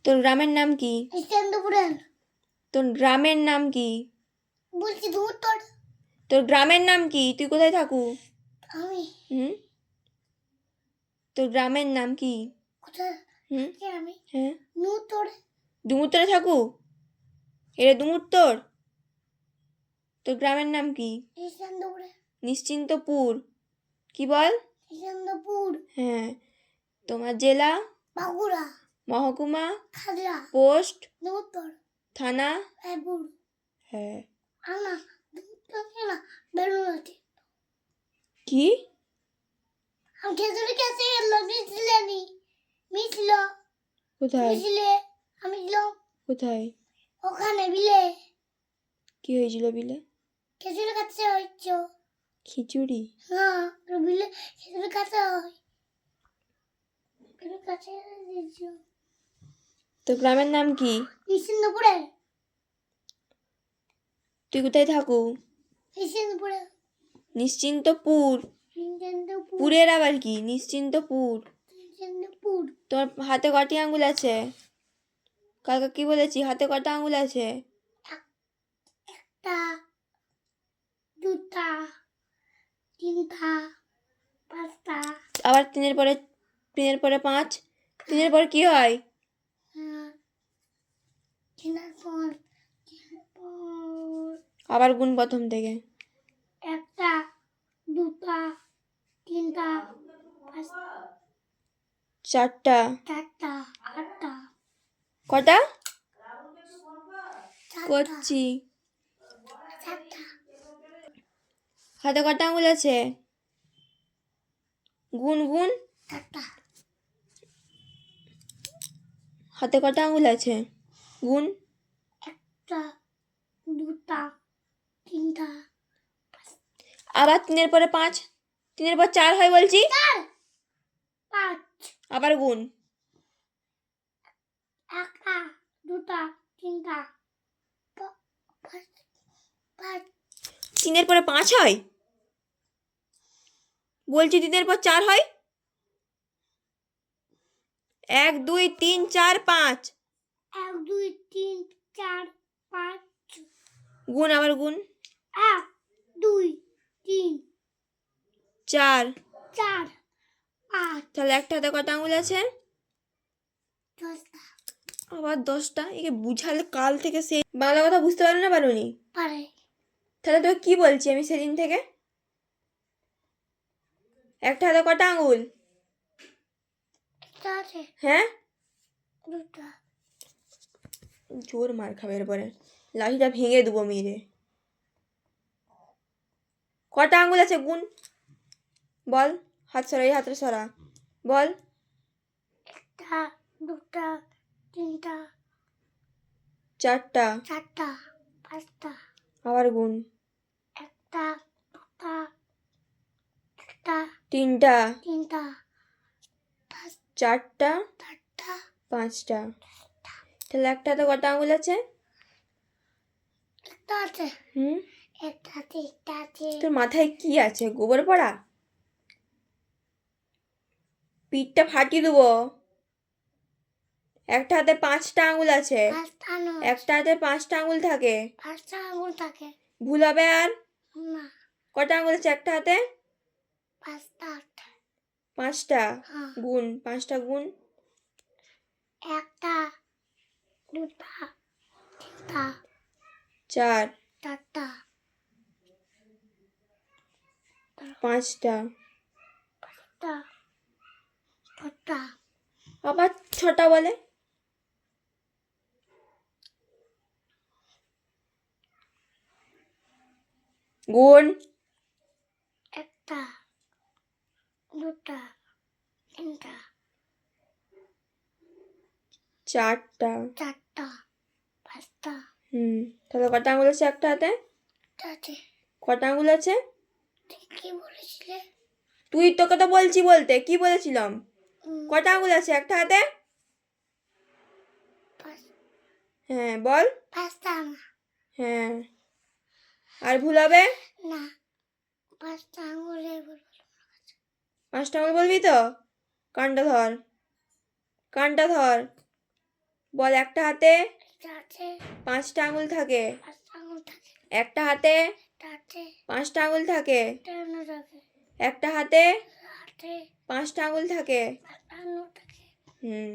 তোর গ্রামের নাম কি? ইস্টানপুরের। তোর গ্রামের নাম কি? বলছি দূর তোর। তোর গ্রামের নাম কি? তুই কোথায় থাকু? আমি তোর গ্রামের নাম কি? কোথায় আমি? হ্যাঁ, নূর তোর। ডুমুরতরে থাকু? এরে ডুমুরতর? তোর গ্রামের নাম কি? ইস্টানপুরে। নিশ্চিন্তপুর। কি বল? ইস্টানপুর। হ্যাঁ। তোমার জেলা? বাঁকুড়া। মহকুমা? খাজরা। পোস্ট? নূর। থানা? রায়পুর। হ্যাঁ। আনা দূর না বেলুনাতে। কি? আমি খেজুরি কাছে গেলাম মিছিলানি। মিছিল। কোথায়? মিছিলে আমি ছিলাম কোথায়? ওখানে বিলে। কি হয়েছিল বিলে? খেজুরি কাছে হয়েছে। খিচুড়ি? হ্যাঁ, বিলে খেজুরি কাছে হয়। খেজুরি কাছে দিয়েছ। তোর গ্রামের নাম কি? ইস্টানপুরে। তুই কোথায় থাকু? ইস্টানপুরে। নিশ্চিন্তপুর। ইস্টানপুর। পুরের আবার কি? নিশ্চিন্তপুর। ইস্টানপুর। তোর হাতে কটি আঙ্গুল আছে? কালকে কি বলেছি? হাতে কটা আঙ্গুল আছে? একটা, দুটা, তিনটা, পাঁচটা। আবার তিনের পরে পাঁচ। তিনের পর কি হয়? তিনের পর আবার গুণ প্রথম থেকে। একটা, দুটা, তিনটা, পাঁচটা, চারটা। চারটা, আটটা। কটা? চারটা। করছি। চারটা। হাতে কটা আঙ্গুল আছে? গুণ গুণ। চারটা। হাতে কটা আঙ্গুল আছে? গুণ। একটা, দুটা, তিনটা। আবার তিনের পরে পাঁচ। তিনের পর চার হয় বলছি। চার, পাঁচ। আবার গুণ। একটা, দুটা, তিনটা, পাঁচ। তিনের পরে পাঁচ হয় বলছি। তিনের পর চার হয়। 1 2 3 4 5। 1 2 3 4 5। গুণ আবার গুণ। 1 2 3 4 4 5। তাহলে একটা হাতে কটা আঙ্গুল আছে? 10টা। আবার 10টা। একে বুঝালে কাল থেকে সে বাংলা কথা বুঝতে পারো না পারোনি? পারে। তাহলে তোকে কি বলছি আমি সেদিন থেকে? একটা হাতে কটা আঙ্গুল? একটা আছে। হ্যাঁ, দুটা। জোর মার খাবে এরপরে। লাঠিটা ভেঙে দেবো মেরে। কটা আঙ্গুল আছে গুণ বল। হাত সরা, এই হাতটা সরা। বল। একটা, দুটা, তিনটা, চারটা। চারটা, পাঁচটা। আবার গুণ। একটা, দুটা, তিনটা। তিনটা, চারটা। চারটা, পাঁচটা। তাহলে একটা হাতে কটা আঙ্গুল আছে? একটা আছে। একটা আছে, একটা আছে। তোর মাথায় কি আছে? গোবর পড়া? পিঠটা ফাটিয়ে দেবো। একটা হাতে 5টা আঙ্গুল আছে। একটা হাতে 5টা আঙ্গুল থাকে। 5টা আঙুল থাকে। ভুল হবে আর? না। কটা আঙ্গুল আছে একটা হাতে? 5টা। 5টা। গুণ। 5টা গুণ। একটা, দুটা, তিনটা, 4 চারটা, 5টা। পাঁচটা, ছটা। আবার 6টা বলে। গুণ। একটা, দুটা, তিনটা, 4টা। চারটা, পাঁচটা। তাহলে কটা আঙ্গুল আছে একটা হাতে? আছে। কটা আঙ্গুল আছে? কি বলেছিলে? তোকে তো বলছি বলতে। কি বলেছিলাম? কটা আঙ্গুল আছে একটা হাতে? হ্যাঁ বল। 5টা। হ্যাঁ। আর ভুল হবে না। 5টা আঙুলে বলবো। 5টা আঙ্গুল বলবি তো? কানটা ধর। কানটা ধর। বল একটা হাতে এটা আছে 5টা আঙুল থাকে। 5টা আঙুল থাকে। একটা হাতে এটা আছে 5টা আঙুল থাকে। 5টা থাকে। একটা হাতে হাতে 5টা আঙুল থাকে। 5টা আঙুল থাকে। হুম।